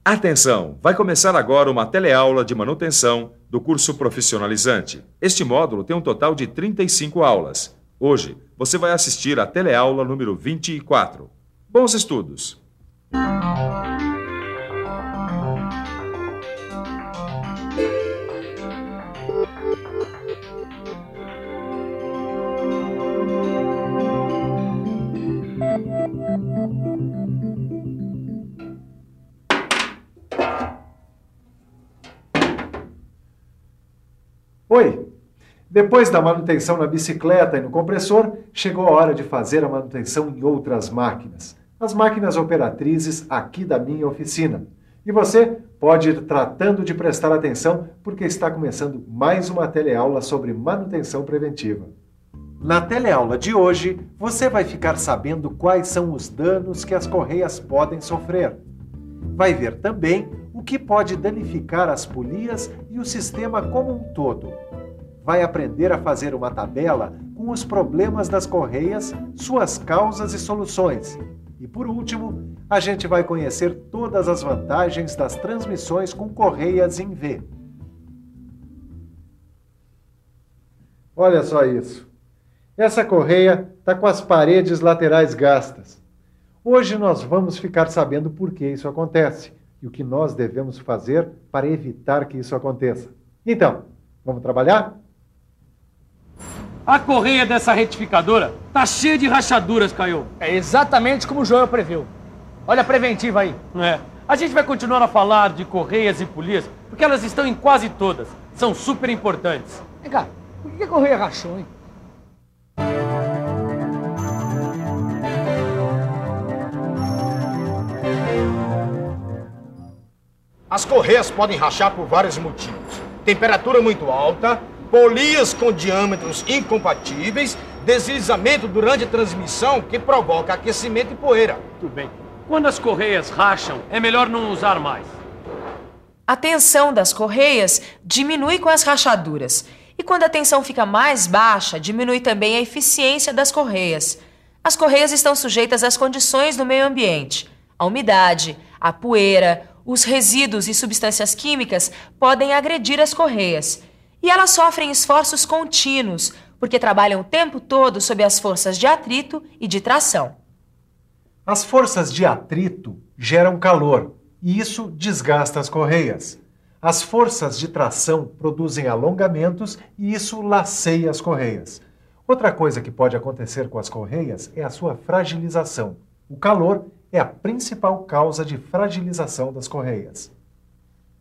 Atenção! Vai começar agora uma teleaula de manutenção do curso profissionalizante. Este módulo tem um total de 35 aulas. Hoje, você vai assistir à teleaula número 24. Bons estudos! Oi! Depois da manutenção na bicicleta e no compressor, chegou a hora de fazer a manutenção em outras máquinas. As máquinas operatrizes aqui da minha oficina. E você pode ir tratando de prestar atenção, porque está começando mais uma teleaula sobre manutenção preventiva. Na teleaula de hoje, você vai ficar sabendo quais são os danos que as correias podem sofrer. Vai ver também o que pode danificar as polias e o sistema como um todo. Vai aprender a fazer uma tabela com os problemas das correias, suas causas e soluções. E por último, a gente vai conhecer todas as vantagens das transmissões com correias em V. Olha só isso. Essa correia está com as paredes laterais gastas. Hoje nós vamos ficar sabendo por que isso acontece e o que nós devemos fazer para evitar que isso aconteça. Então, vamos trabalhar? A correia dessa retificadora tá cheia de rachaduras, Caio. É exatamente como o Joel previu. Olha a preventiva aí. A gente vai continuar a falar de correias e polias, porque elas estão em quase todas. São super importantes. Vem cá, por que a correia rachou, hein? As correias podem rachar por vários motivos. Temperatura muito alta, polias com diâmetros incompatíveis, deslizamento durante a transmissão que provoca aquecimento e poeira. Tudo bem. Quando as correias racham, é melhor não usar mais. A tensão das correias diminui com as rachaduras. E quando a tensão fica mais baixa, diminui também a eficiência das correias. As correias estão sujeitas às condições do meio ambiente. A umidade, a poeira, os resíduos e substâncias químicas podem agredir as correias. E elas sofrem esforços contínuos, porque trabalham o tempo todo sob as forças de atrito e de tração. As forças de atrito geram calor, e isso desgasta as correias. As forças de tração produzem alongamentos, e isso laceia as correias. Outra coisa que pode acontecer com as correias é a sua fragilização. O calor é a principal causa de fragilização das correias.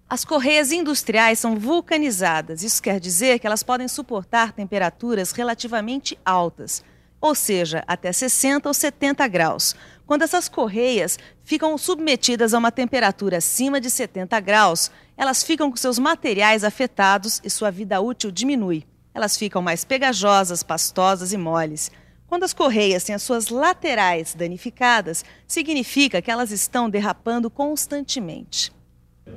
As correias industriais são vulcanizadas. Isso quer dizer que elas podem suportar temperaturas relativamente altas, ou seja, até 60 ou 70 graus. Quando essas correias ficam submetidas a uma temperatura acima de 70 graus, elas ficam com seus materiais afetados e sua vida útil diminui. Elas ficam mais pegajosas, pastosas e moles. Quando as correias têm as suas laterais danificadas, significa que elas estão derrapando constantemente.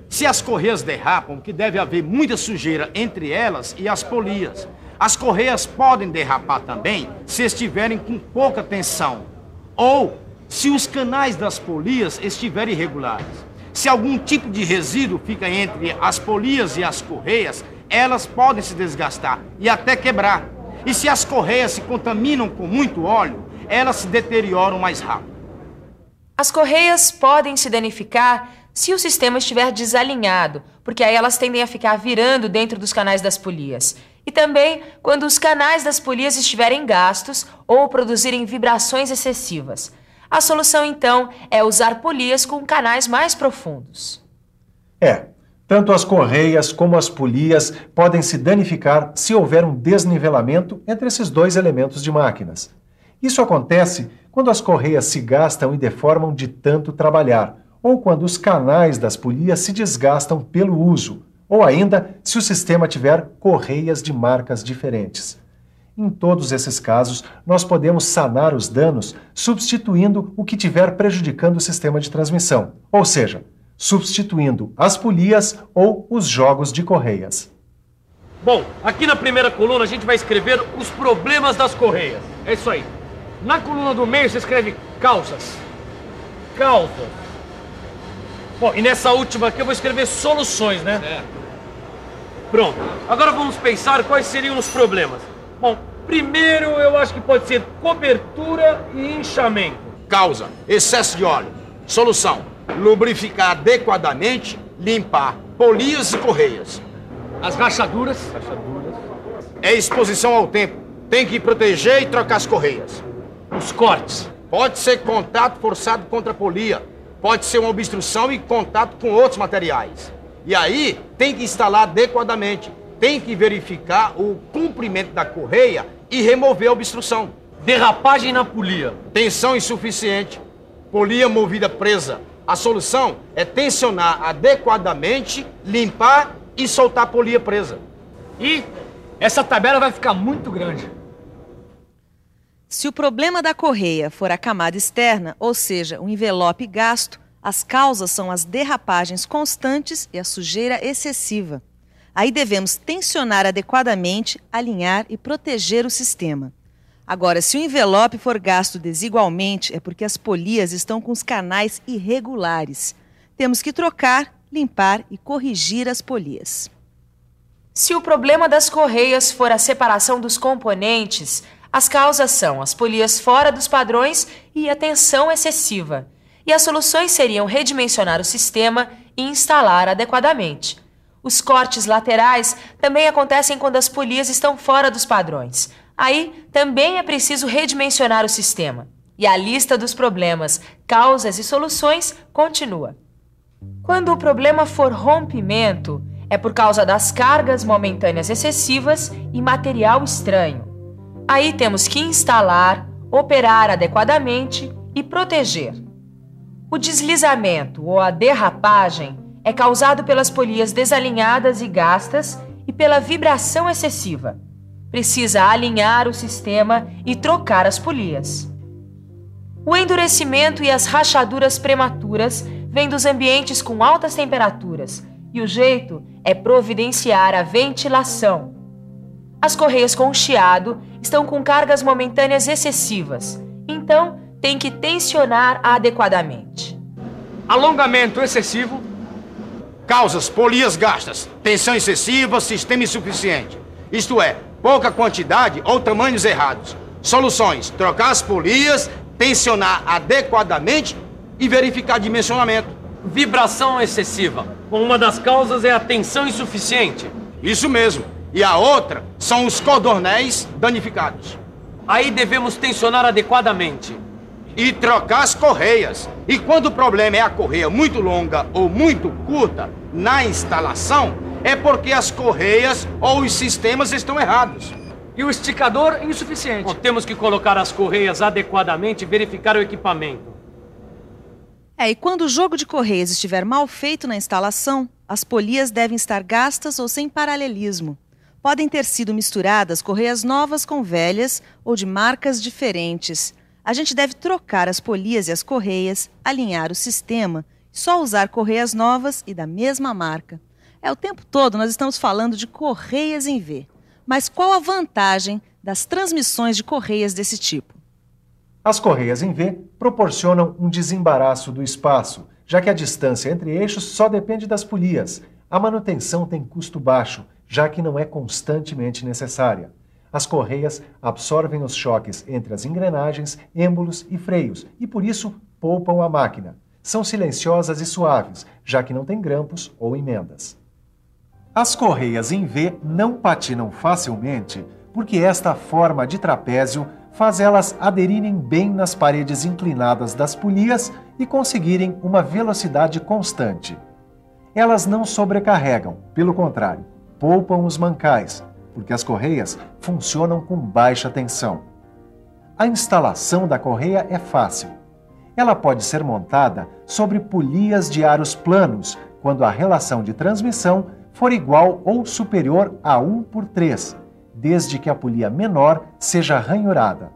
Se as correias derrapam, que deve haver muita sujeira entre elas e as polias. As correias podem derrapar também se estiverem com pouca tensão ou se os canais das polias estiverem irregulares. Se algum tipo de resíduo fica entre as polias e as correias, elas podem se desgastar e até quebrar. E se as correias se contaminam com muito óleo, elas se deterioram mais rápido. As correias podem se danificar se o sistema estiver desalinhado, porque aí elas tendem a ficar virando dentro dos canais das polias. E também quando os canais das polias estiverem gastos ou produzirem vibrações excessivas. A solução, então, é usar polias com canais mais profundos. Tanto as correias como as polias podem se danificar se houver um desnivelamento entre esses dois elementos de máquinas. Isso acontece quando as correias se gastam e deformam de tanto trabalhar, ou quando os canais das polias se desgastam pelo uso, ou ainda se o sistema tiver correias de marcas diferentes. Em todos esses casos, nós podemos sanar os danos substituindo o que estiver prejudicando o sistema de transmissão, ou seja, substituindo as polias ou os jogos de correias. Bom, aqui na primeira coluna a gente vai escrever os problemas das correias. É isso aí. Na coluna do meio você escreve causas. Causas. Bom, e nessa última aqui eu vou escrever soluções, né? Pronto. Agora vamos pensar quais seriam os problemas. Bom, primeiro eu acho que pode ser cobertura e inchamento. Causa: excesso de óleo. Solução: lubrificar adequadamente, limpar polias e correias. As rachaduras. É exposição ao tempo. Tem que proteger e trocar as correias. Os cortes. Pode ser contato forçado contra a polia. Pode ser uma obstrução e contato com outros materiais. E aí, tem que instalar adequadamente. Tem que verificar o comprimento da correia e remover a obstrução. Derrapagem na polia. Tensão insuficiente. Polia movida presa. A solução é tensionar adequadamente, limpar e soltar a polia presa. E essa tabela vai ficar muito grande. Se o problema da correia for a camada externa, ou seja, o envelope gasto, as causas são as derrapagens constantes e a sujeira excessiva. Aí devemos tensionar adequadamente, alinhar e proteger o sistema. Agora, se o envelope for gasto desigualmente, é porque as polias estão com os canais irregulares. Temos que trocar, limpar e corrigir as polias. Se o problema das correias for a separação dos componentes, as causas são as polias fora dos padrões e a tensão excessiva. E as soluções seriam redimensionar o sistema e instalar adequadamente. Os cortes laterais também acontecem quando as polias estão fora dos padrões. Aí também é preciso redimensionar o sistema. E a lista dos problemas, causas e soluções continua. Quando o problema for rompimento, é por causa das cargas momentâneas excessivas e material estranho. Aí temos que instalar, operar adequadamente e proteger. O deslizamento ou a derrapagem é causado pelas polias desalinhadas e gastas e pela vibração excessiva. Precisa alinhar o sistema e trocar as polias. O endurecimento e as rachaduras prematuras vêm dos ambientes com altas temperaturas e o jeito é providenciar a ventilação. As correias com chiado estão com cargas momentâneas excessivas, então tem que tensionar adequadamente. Alongamento excessivo. Causas: polias gastas, tensão excessiva, sistema insuficiente. Isto é, pouca quantidade ou tamanhos errados. Soluções: trocar as polias, tensionar adequadamente e verificar dimensionamento. Vibração excessiva. Uma das causas é a tensão insuficiente. Isso mesmo. E a outra são os cordões danificados. Aí devemos tensionar adequadamente. E trocar as correias. E quando o problema é a correia muito longa ou muito curta na instalação, é porque as correias ou os sistemas estão errados. E o esticador insuficiente. Bom, temos que colocar as correias adequadamente e verificar o equipamento. E quando o jogo de correias estiver mal feito na instalação, as polias devem estar gastas ou sem paralelismo. Podem ter sido misturadas correias novas com velhas ou de marcas diferentes. A gente deve trocar as polias e as correias, alinhar o sistema, só usar correias novas e da mesma marca. O tempo todo nós estamos falando de correias em V. Mas qual a vantagem das transmissões de correias desse tipo? As correias em V proporcionam um desembaraço do espaço, já que a distância entre eixos só depende das polias. A manutenção tem custo baixo, já que não é constantemente necessária. As correias absorvem os choques entre as engrenagens, êmbolos e freios e, por isso, poupam a máquina. São silenciosas e suaves, já que não tem grampos ou emendas. As correias em V não patinam facilmente porque esta forma de trapézio faz elas aderirem bem nas paredes inclinadas das polias e conseguirem uma velocidade constante. Elas não sobrecarregam, pelo contrário, poupam os mancais, porque as correias funcionam com baixa tensão. A instalação da correia é fácil. Ela pode ser montada sobre polias de aros planos, quando a relação de transmissão for igual ou superior a 1/3, desde que a polia menor seja ranhurada.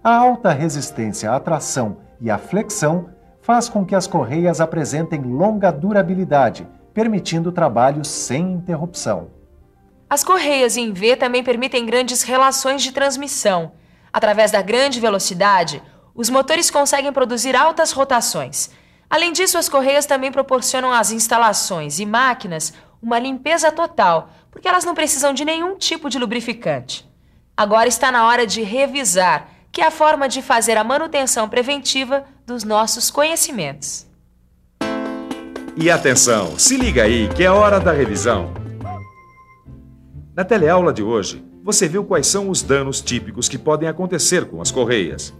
A alta resistência à tração e à flexão faz com que as correias apresentem longa durabilidade, permitindo trabalho sem interrupção. As correias em V também permitem grandes relações de transmissão. Através da grande velocidade, os motores conseguem produzir altas rotações. Além disso, as Correias também proporcionam às instalações e máquinas uma limpeza total, porque elas não precisam de nenhum tipo de lubrificante. Agora está na hora de revisar, que é a forma de fazer a manutenção preventiva dos nossos conhecimentos. E atenção, se liga aí que é hora da revisão. Na teleaula de hoje, você viu quais são os danos típicos que podem acontecer com as Correias.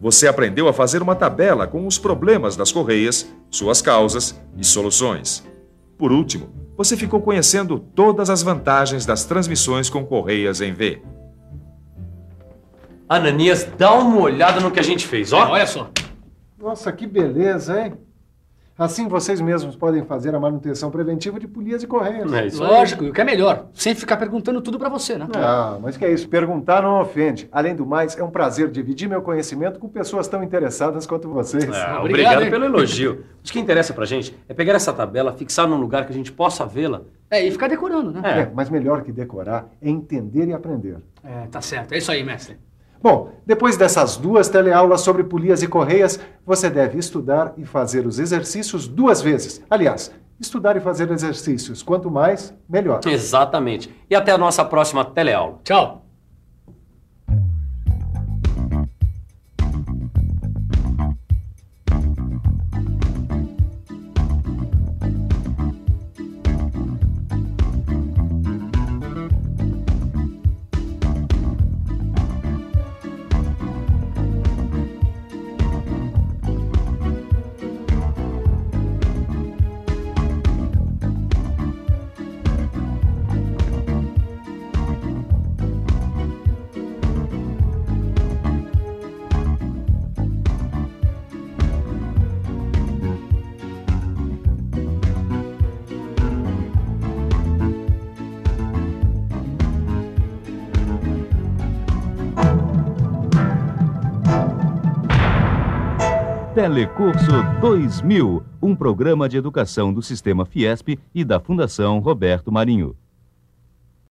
Você aprendeu a fazer uma tabela com os problemas das Correias, suas causas e soluções. Por último, você ficou conhecendo todas as vantagens das transmissões com Correias em V. Ananias, dá uma olhada no que a gente fez, ó. Olha só. Nossa, que beleza, hein? Assim vocês mesmos podem fazer a manutenção preventiva de polias e correias. É isso aí. Lógico, e o que é melhor, sem ficar perguntando tudo pra você, né? Ah, mas que é isso? Perguntar não ofende. Além do mais, é um prazer dividir meu conhecimento com pessoas tão interessadas quanto vocês. Obrigado hein? pelo elogio. O que interessa pra gente é pegar essa tabela, fixar num lugar que a gente possa vê-la. E ficar decorando, né? Mas melhor que decorar é entender e aprender. Tá certo. É isso aí, mestre. Bom, depois dessas 2 teleaulas sobre polias e correias, você deve estudar e fazer os exercícios 2 vezes. Aliás, estudar e fazer exercícios, quanto mais, melhor. Exatamente. E até a nossa próxima teleaula. Tchau. Telecurso 2000, um programa de educação do Sistema Fiesp e da Fundação Roberto Marinho.